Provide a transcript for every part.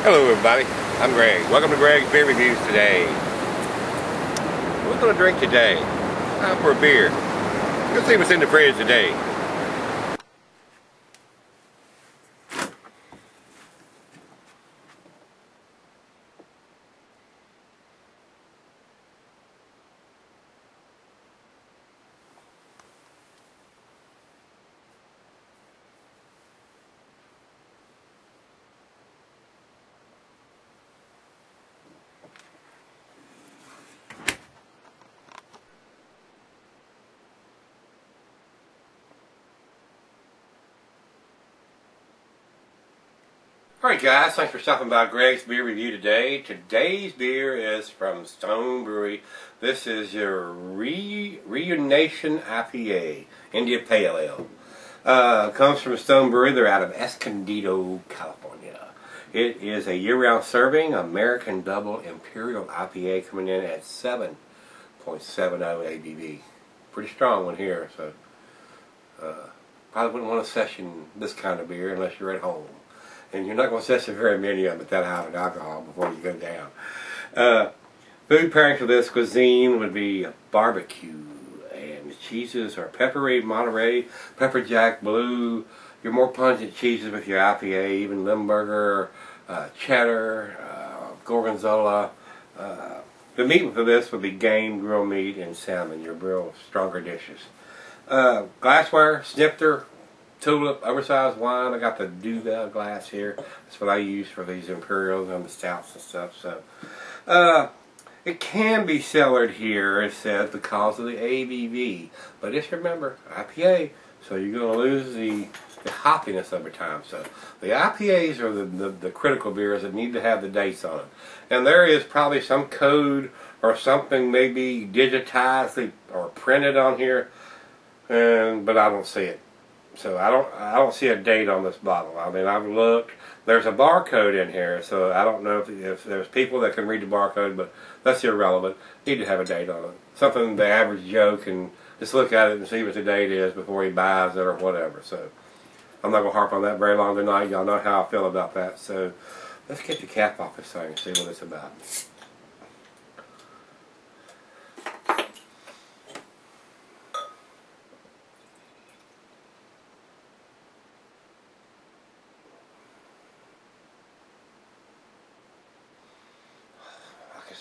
Hello everybody, I'm Greg. Welcome to Greg's Beer Reviews today. What are we going to drink today? Time for a beer. Let's see what's in the fridge today. Alright guys, thanks for stopping by Greg's Beer Review today. Today's beer is from Stone Brewery. This is your Ruination IPA, India Pale Ale. Comes from Stone Brewery. They're out of Escondido, California. It is a year-round serving, American Double Imperial IPA coming in at 7.70 ABV. Pretty strong one here, so probably wouldn't want to session this kind of beer unless you're at home. And you're not going to session very many of them at that high of alcohol before you go down. Food pairing for this cuisine would be barbecue, and the cheeses are peppery, Monterey, pepper jack, blue, your more pungent cheeses with your IPA, even Limburger, cheddar, gorgonzola. The meat for this would be game, grilled meat, and salmon, your real stronger dishes. Glassware, snifter, tulip, oversized wine. I got the Duvel glass here. That's what I use for these Imperials and the stouts and stuff. So, it can be cellared here, it says, because of the ABV. But just remember, IPA, so you're going to lose the hoppiness over time. So, the IPAs are the critical beers that need to have the dates on it. And there is probably some code or something maybe digitized or printed on here, but I don't see it. So I don't see a date on this bottle. I mean, I've looked. There's a barcode in here, so I don't know if there's people that can read the barcode, but that's irrelevant. Need to have a date on it. Something the average Joe can just look at it and see what the date is before he buys it or whatever. So I'm not going to harp on that very long tonight. Y'all know how I feel about that. So let's get the cap off this thing and see what it's about.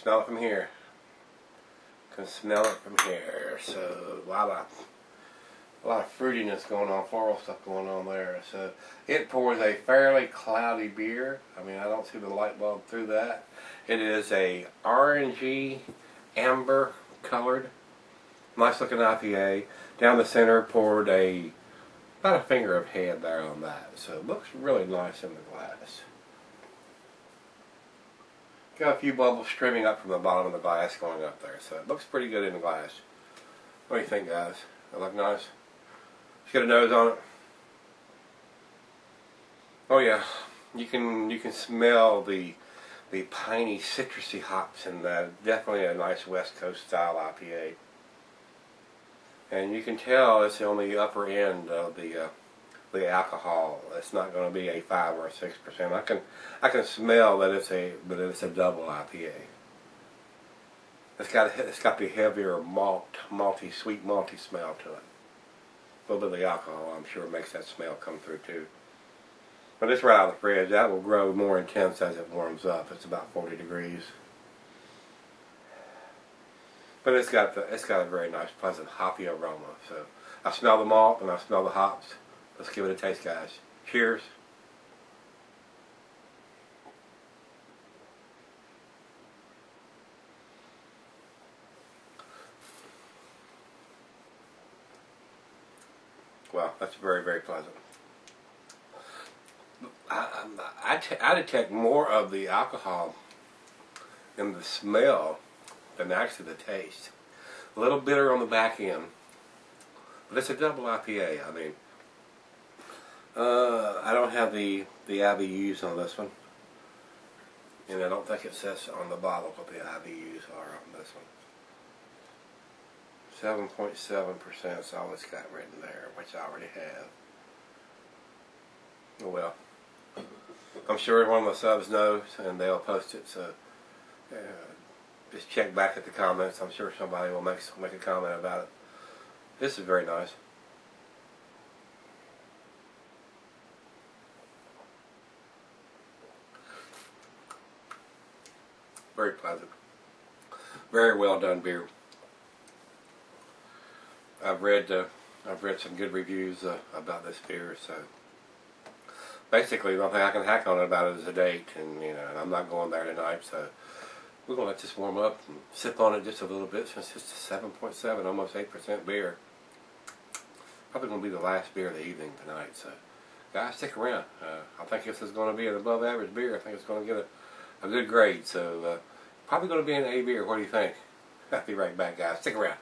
Smell it from here. Can smell it from here. So a lot of fruitiness going on, floral stuff going on there. So it pours a fairly cloudy beer. I mean, I don't see the light bulb through that. It is a orangey, amber colored, nice looking IPA. Down the center poured about a finger of head there on that. So it looks really nice in the glass. Got a few bubbles streaming up from the bottom of the glass going up there, so it looks pretty good in the glass. What do you think, guys? It look nice? Let's get a nose on it. Oh yeah, you can smell the piney, citrusy hops in that. Definitely a nice West Coast style IPA. And you can tell it's on the upper end of the alcohol. It's not going to be a 5 or a 6%. I can smell that it's a double IPA. It's got the heavier malty, sweet malty smell to it. A little bit of the alcohol, I'm sure, makes that smell come through too. But it's right out of the fridge. That will grow more intense as it warms up. It's about 40 degrees. But it's got a very nice, pleasant, hoppy aroma. So I smell the malt and I smell the hops. Let's give it a taste, guys. Cheers. Well, that's very, very pleasant. I detect more of the alcohol in the smell than actually the taste. A little bitter on the back end. But it's a double IPA, I mean. I don't have the IBUs on this one, and I don't think it says on the bottle what the IBUs are on this one. 7.7% is all it's got written there, which I already have. Oh well. I'm sure one of my subs knows, and they'll post it. So just check back at the comments. I'm sure somebody will make a comment about it. This is very nice. Very pleasant. Very well done beer. I've read some good reviews about this beer. So basically, the only thing I can hack on it about it is the date, and I'm not going there tonight. So we're gonna let this warm up and sip on it just a little bit, since it's just a 7.7, almost 8% beer. Probably gonna be the last beer of the evening tonight. So guys, stick around. I think this is gonna be an above average beer. I think it's gonna get a good grade. So probably gonna be an A beer. What do you think? I'll be right back, guys. Stick around.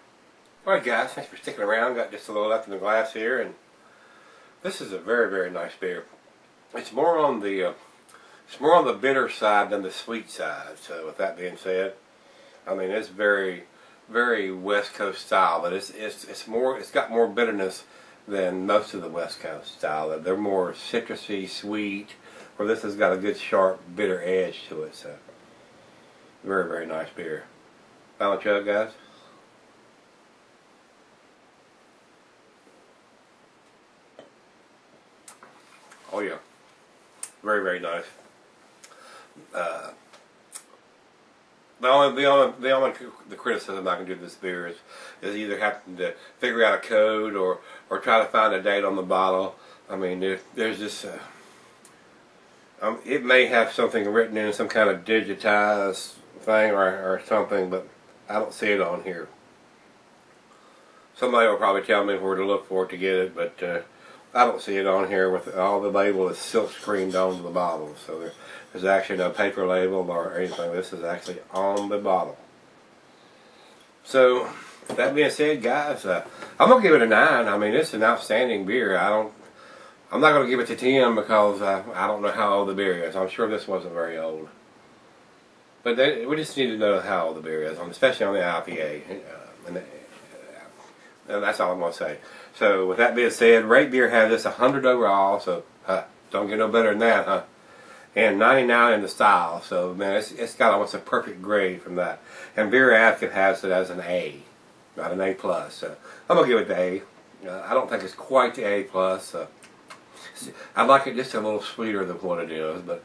Alright guys, thanks for sticking around. Got just a little left in the glass here, and this is a very, very nice beer. It's more on the bitter side than the sweet side. So with that being said, I mean, it's very, very West Coast style, but it's got more bitterness than most of the West Coast style. They're more citrusy, sweet, where this has got a good sharp bitter edge to it. So very, very nice beer. Final chug, guys. Oh yeah, very, very nice. The criticism I can do of this beer is either having to figure out a code or try to find a date on the bottle. I mean, there's just it may have something written in some kind of digitized thing or something, but I don't see it on here. Somebody will probably tell me where to look for it to get it, but I don't see it on here. With all the label is silk screened onto the bottle, so there's actually no paper label or anything. This is actually on the bottle. So that being said, guys, I'm gonna give it a 9. I mean, it's an outstanding beer. I'm not gonna give it to 10 because I don't know how old the beer is. I'm sure this wasn't very old, but we just need to know how old the beer is, especially on the IPA. And that's all I'm going to say. So with that being said, Rate Beer has this 100 overall, so don't get no better than that, huh? And 99 in the style, so man, it's got almost a perfect grade from that. And Beer Advocate has it as an A, not an A+. So I'm going to give it the A. I don't think it's quite the A+. I'd like it just a little sweeter than what it is, but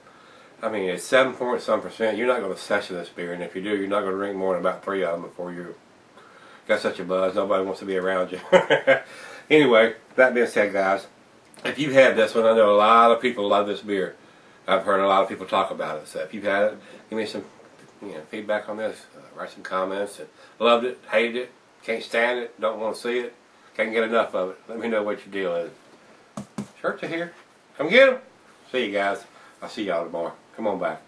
I mean, it's 7.some%. You're not going to session this beer, and if you do, you're not going to drink more than about 3 of them before you got such a buzz. Nobody wants to be around you. Anyway, that being said, guys, if you've had this one, I know a lot of people love this beer. I've heard a lot of people talk about it. So if you've had it, give me some feedback on this. Write some comments. And loved it, hated it, can't stand it, don't want to see it, can't get enough of it. Let me know what your deal is. Shirts are here. Come get them. See you guys. I'll see y'all tomorrow. Come on back.